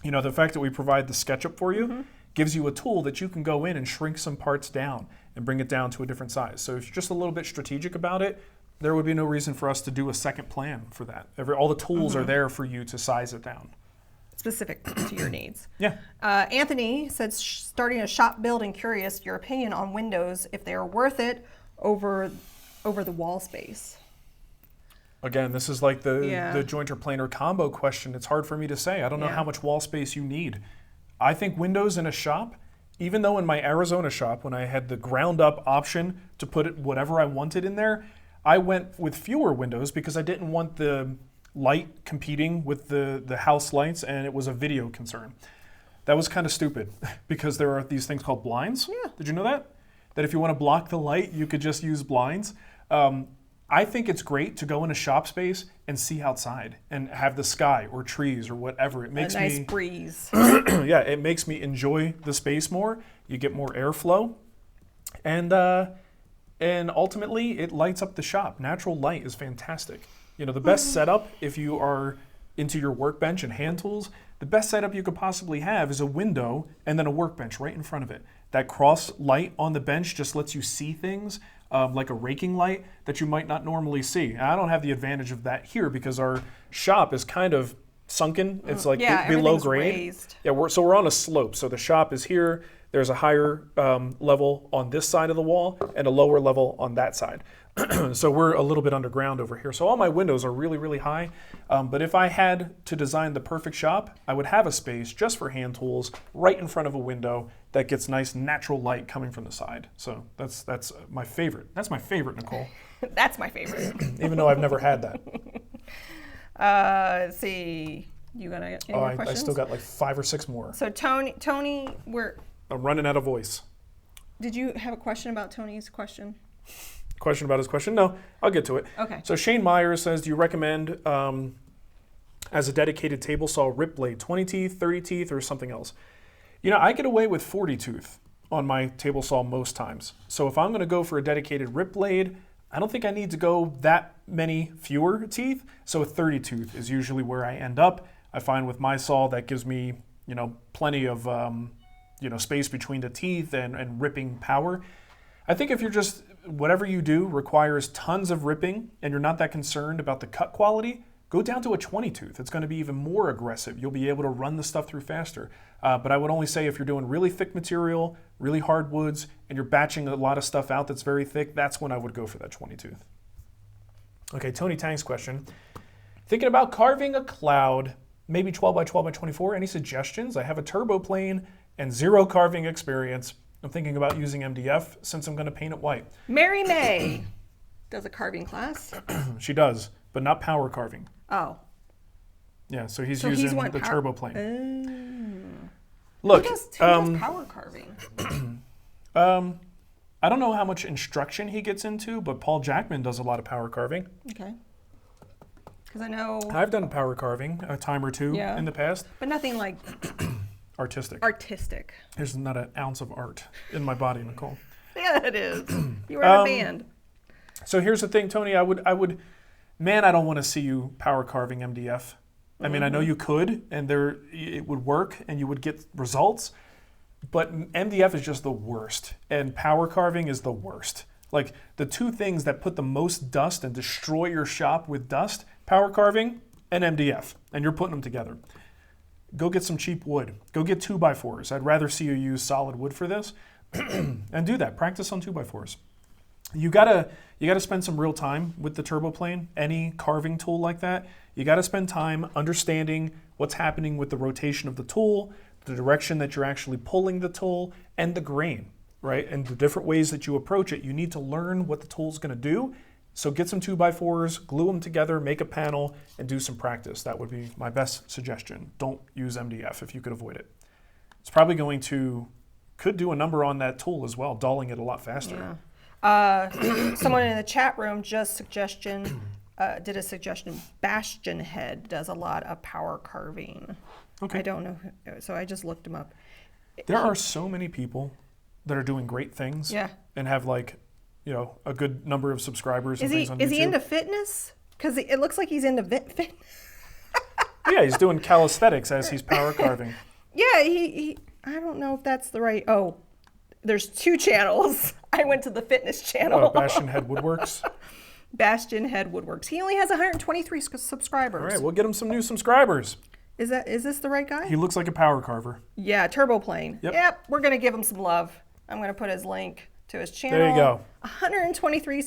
the fact that we provide the SketchUp for you gives you a tool that you can go in and shrink some parts down and bring it down to a different size. So if you're just a little bit strategic about it, there would be no reason for us to do a second plan for that. All the tools are there for you to size it down. Specific to your needs. Yeah. Anthony said, starting a shop build and curious your opinion on windows, if they are worth it over the wall space. Again, this is like the jointer planer combo question. It's hard for me to say. I don't know how much wall space you need. I think windows in a shop, even though in my Arizona shop, when I had the ground up option to put it whatever I wanted in there, I went with fewer windows because I didn't want the light competing with the house lights, and it was a video concern. That was kind of stupid because there are these things called blinds. Yeah. Did you know that? That if you want to block the light, you could just use blinds. I think it's great to go in a shop space and see outside and have the sky or trees or whatever. It makes a nice breeze. Yeah, it makes me enjoy the space more. You get more airflow, and ultimately it lights up the shop. Natural light is fantastic. The best setup, if you are into your workbench and hand tools, the best setup you could possibly have is a window and then a workbench right in front of it. That cross light on the bench just lets you see things like a raking light that you might not normally see. And I don't have the advantage of that here because our shop is kind of sunken. It's like below grade. Raised. Yeah, we're on a slope. So the shop is here. There's a higher level on this side of the wall and a lower level on that side. So we're a little bit underground over here. So all my windows are really, really high. But if I had to design the perfect shop, I would have a space just for hand tools right in front of a window that gets nice natural light coming from the side. So that's my favorite. That's my favorite, Nicole. That's my favorite. Even though I've never had that. Let's see. You got any more questions? I still got like 5 or 6 more. So Tony, I'm running out of voice. Did you have a question about Tony's question? Question about his question? No, I'll get to it. Okay. So Shane Myers says, do you recommend as a dedicated table saw rip blade, 20 teeth, 30 teeth, or something else? I get away with 40 tooth on my table saw most times. So if I'm going to go for a dedicated rip blade, I don't think I need to go that many fewer teeth. So a 30 tooth is usually where I end up. I find with my saw that gives me, plenty of, space between the teeth and ripping power. I think if you're just, whatever you do requires tons of ripping and you're not that concerned about the cut quality, go down to a 20 tooth. It's going to be even more aggressive. You'll be able to run the stuff through faster. But I would only say if you're doing really thick material, really hard woods, and you're batching a lot of stuff out that's very thick, that's when I would go for that 20 tooth. Okay, Tony Tang's question. Thinking about carving a cloud, maybe 12 by 12 by 24. Any suggestions? I have a turbo plane and 0 carving experience. I'm thinking about using MDF since I'm going to paint it white. Mary May does a carving class. She does, but not power carving. Oh. Yeah, so he's using the turbo plane. Look, who does power carving? I don't know how much instruction he gets into, but Paul Jackman does a lot of power carving. Okay. Because I know I've done power carving a time or two in the past. But nothing like artistic. There's not an ounce of art in my body, Nicole. Yeah, it is. You were in a band. So here's the thing, Tony. I would, man, I don't want to see you power carving MDF. I mean, I know you could, and it would work, and you would get results. But MDF is just the worst, and power carving is the worst. Like the two things that put the most dust and destroy your shop with dust: power carving and MDF, and you're putting them together. Go get some cheap wood. Go get 2x4s. I'd rather see you use solid wood for this, and do that. Practice on 2x4s. You gotta spend some real time with the turbo plane. Any carving tool like that, you gotta spend time understanding what's happening with the rotation of the tool, the direction that you're actually pulling the tool, and the grain, right? And the different ways that you approach it. You need to learn what the tool's gonna do. So get some 2x4s, glue them together, make a panel, and do some practice. That would be my best suggestion. Don't use MDF if you could avoid it. It's probably could do a number on that tool as well, dulling it a lot faster. Yeah. Someone in the chat room did a suggestion. Bastion Head does a lot of power carving. Okay. I don't know, so I just looked him up. There are so many people that are doing great things. Yeah. And have a good number of subscribers and things on YouTube. Is he into fitness? Because it looks like he's into fitness. Yeah, he's doing calisthenics as he's power carving. Yeah, he I don't know if that's the right. Oh, there's 2 channels. I went to the fitness channel. Oh, Bastion Head Woodworks. Bastion Head Woodworks. He only has 123 subscribers. All right, we'll get him some new subscribers. Is this the right guy? He looks like a power carver. Yeah, Turboplane. Yep. We're gonna give him some love. I'm gonna put his link to his channel. There you go. 123,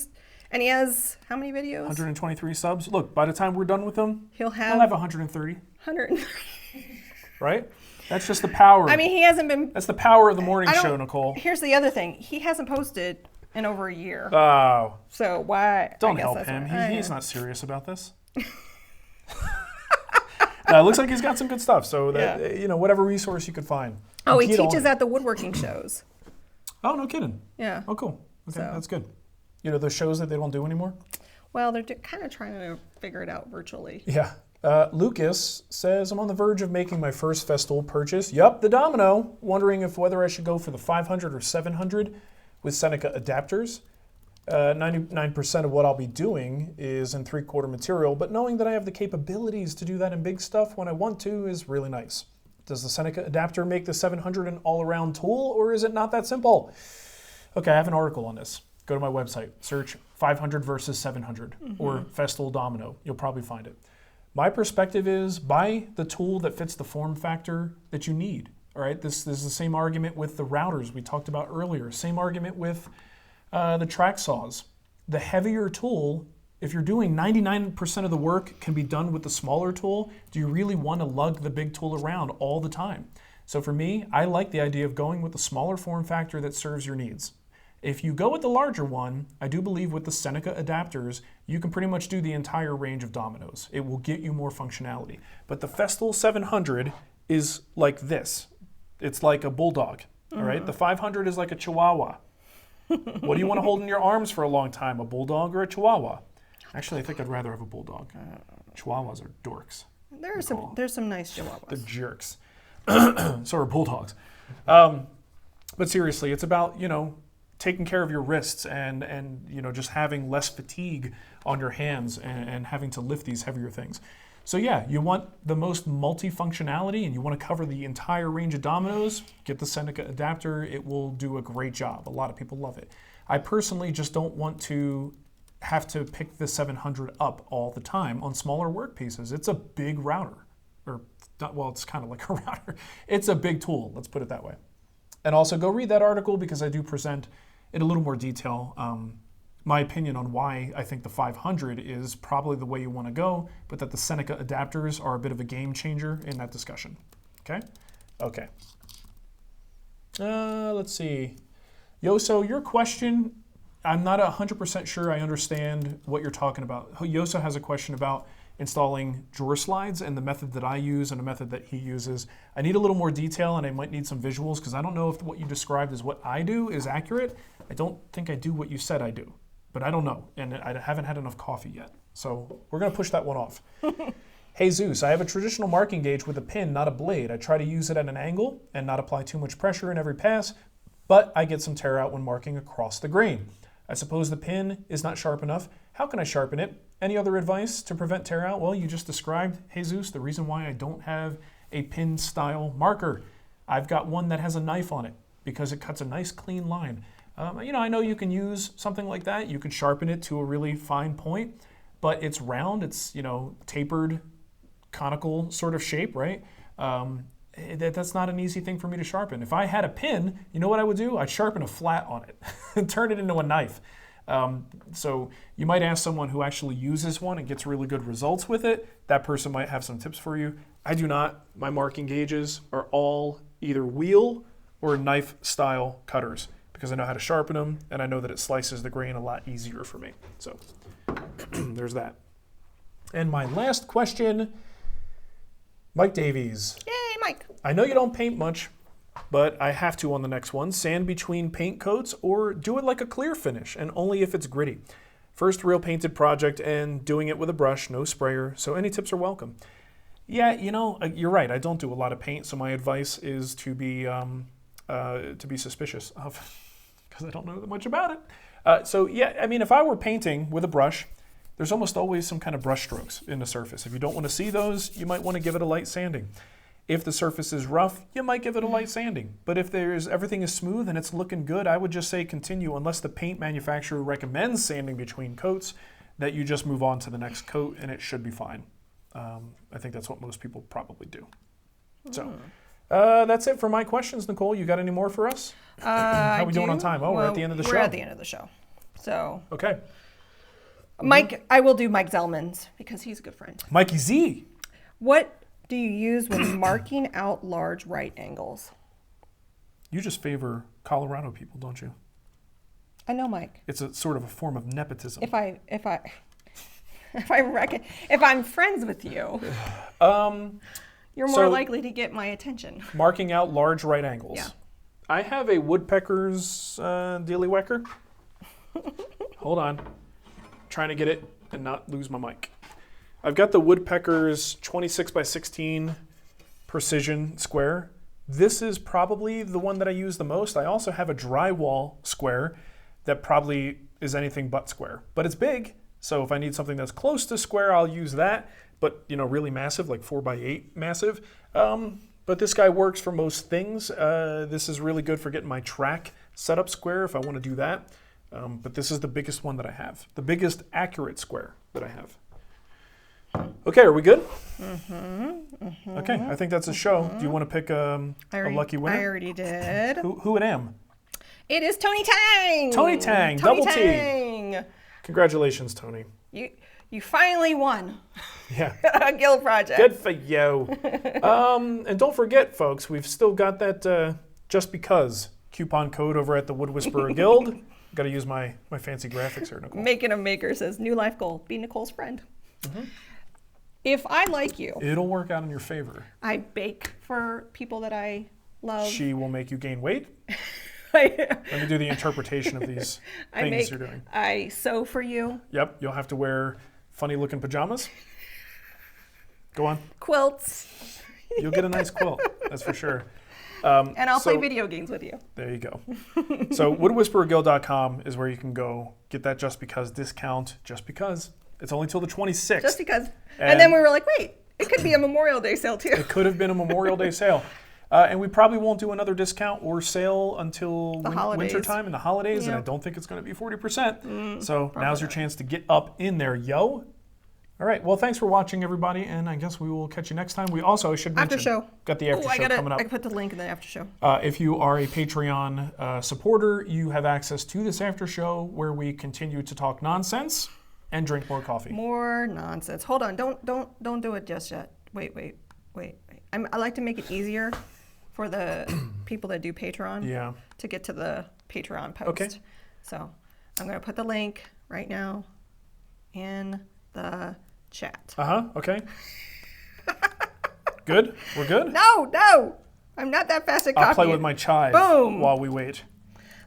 and he has how many videos? 123 subs. Look, by the time we're done with him, He'll have 130. 130. Right? That's just the power. I mean, he hasn't been. That's the power of the morning show, Nicole. Here's the other thing. He hasn't posted in over a year. Oh. So why? Don't help him. He's not serious about this. No, it looks like he's got some good stuff. So that whatever resource you could find. Oh, he teaches at the woodworking shows. Oh, no kidding. Yeah. Oh, cool. Okay, So. that's good. You know those shows that they don't do anymore? Well, they're kind of trying to figure it out virtually. Yeah. Lucas says, I'm on the verge of making my first Festool purchase. Yup, the Domino. Wondering whether I should go for the 500 or 700 with Seneca adapters. 99% of what I'll be doing is in 3/4 material, but knowing that I have the capabilities to do that in big stuff when I want to is really nice. Does the Seneca adapter make the 700 an all-around tool, or is it not that simple? Okay, I have an article on this. Go to my website, search 500 versus 700 or Festool Domino. You'll probably find it. My perspective is buy the tool that fits the form factor that you need. All right, this is the same argument with the routers we talked about earlier. Same argument with the track saws. The heavier tool, if you're doing 99% of the work can be done with the smaller tool, do you really want to lug the big tool around all the time? So for me, I like the idea of going with the smaller form factor that serves your needs. If you go with the larger one, I do believe with the Seneca adapters, you can pretty much do the entire range of dominoes. It will get you more functionality. But the Festool 700 is like this. It's like a bulldog, all right? The 500 is like a chihuahua. What do you want to hold in your arms for a long time, a bulldog or a chihuahua? Actually, I think I'd rather have a bulldog. Chihuahuas are dorks. There's some nice chihuahuas. They're jerks. So are bulldogs. But seriously, it's about, taking care of your wrists and just having less fatigue on your hands and having to lift these heavier things. So yeah, you want the most multi-functionality and you want to cover the entire range of dominoes, get the Seneca adapter. It will do a great job. A lot of people love it. I personally just don't want to have to pick the 700 up all the time on smaller work pieces. It's a big router. It's kind of like a router. It's a big tool, let's put it that way. And also go read that article because I do present in a little more detail my opinion on why I think the 500 is probably the way you want to go, but that the Seneca adapters are a bit of a game changer in that discussion. Okay. Let's see. Yoso, your question, I'm not 100% sure I understand what you're talking about. Yoso has a question about installing drawer slides and the method that I use and the method that he uses. I need a little more detail and I might need some visuals because I don't know if what you described as what I do is accurate. I don't think I do what you said I do, but I don't know. And I haven't had enough coffee yet. So we're going to push that one off. Hey Zeus, I have a traditional marking gauge with a pin, not a blade. I try to use it at an angle and not apply too much pressure in every pass, but I get some tear out when marking across the grain. I suppose the pin is not sharp enough. How can I sharpen it? Any other advice to prevent tear out? Well, you just described, Jesus, the reason why I don't have a pin style marker. I've got one that has a knife on it because it cuts a nice clean line. I know you can use something like that. You can sharpen it to a really fine point, but it's round. It's, tapered, conical sort of shape, right? That's not an easy thing for me to sharpen. If I had a pin, you know what I would do? I'd sharpen a flat on it and turn it into a knife. So you might ask someone who actually uses one and gets really good results with it. That person might have some tips for you. I do not. My marking gauges are all either wheel or knife style cutters because I know how to sharpen them and I know that it slices the grain a lot easier for me. So there's that. And my last question, Mike Davies. Yay, Mike. I know you don't paint much, but I have to on the next one. Sand between paint coats or do it like a clear finish and only if it's gritty. First real painted project and doing it with a brush, no sprayer, so any tips are welcome. Yeah, you're right. I don't do a lot of paint, so my advice is to be suspicious of, because I don't know that much about it. If I were painting with a brush there's almost always some kind of brush strokes in the surface. If you don't want to see those, you might want to give it a light sanding. If the surface is rough, you might give it a light sanding. But if everything is smooth and it's looking good, I would just say continue unless the paint manufacturer recommends sanding between coats, that you just move on to the next coat and it should be fine. I think that's what most people probably do. So that's it for my questions, Nicole. You got any more for us? How are we doing on time? Oh, we're at the end of the show. We're at the end of the show. So. Okay. Mike, I will do Mike Zellman's because he's a good friend. Mikey Z. What do you use when marking out large right angles? You just favor Colorado people, don't you? I know, Mike. It's a sort of a form of nepotism. If I'm friends with you, you're more likely to get my attention. Marking out large right angles. Yeah. I have a woodpecker's dealy-wecker. Hold on. Trying to get it and not lose my mic. I've got the Woodpecker's 26 by 16 precision square. This is probably the one that I use the most. I also have a drywall square that probably is anything but square, but it's big. So if I need something that's close to square, I'll use that, but really massive, like 4 by 8 massive. But this guy works for most things. This is really good for getting my track set up square if I want to do that. But this is the biggest one that I have, the biggest accurate square that I have. Okay, are we good? Okay, I think that's a show. Do you want to pick a lucky winner? I already did. Who it am? It is Tony Tang. Tony Tang, Tony double Tang. T. Congratulations, Tony. You finally won. Yeah. A guild project. Good for you. And don't forget, folks, we've still got that Just Because coupon code over at the Wood Whisperer Guild. Got to use my fancy graphics here, Nicole. Making a Maker says, new life goal, be Nicole's friend. If I like you, it'll work out in your favor. I bake for people that I love. She will make you gain weight. Let me do the interpretation of these things you're doing. I sew for you. Yep, you'll have to wear funny looking pajamas. Go on. Quilts. You'll get a nice quilt, that's for sure. And I'll play video games with you. There you go. So woodwhispererguild.com is where you can go get that Just Because discount. Just because. It's only till the 26th. Just because. And then we were like, wait, it could be a Memorial Day sale too. It could have been a Memorial Day sale. And we probably won't do another discount or sale until winter time and the holidays. Yep. And I don't think it's going to be 40%. So now's your chance to get up in there, yo. All right. Well, thanks for watching, everybody. And I guess we will catch you next time. We also should mention. After show. Got the after show coming up. I can put the link in the after show. If you are a Patreon supporter, you have access to this after show where we continue to talk nonsense and drink more coffee. More nonsense. Hold on. Don't do it just yet. Wait. I like to make it easier for the people that do Patreon to get to the Patreon post. Okay. So I'm going to put the link right now in the chat. Okay. Good? We're good? No. I'm not that fast at copying. I'll play with my chive while we wait.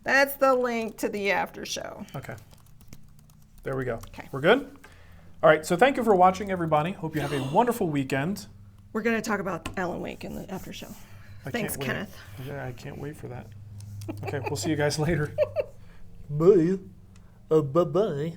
That's the link to the after show. Okay. There we go. Okay. We're good? All right. So thank you for watching, everybody. Hope you have a wonderful weekend. We're going to talk about Alan Wake in the after show. Thanks, Kenneth. Yeah, I can't wait for that. Okay. We'll see you guys later. Bye. Bye-bye.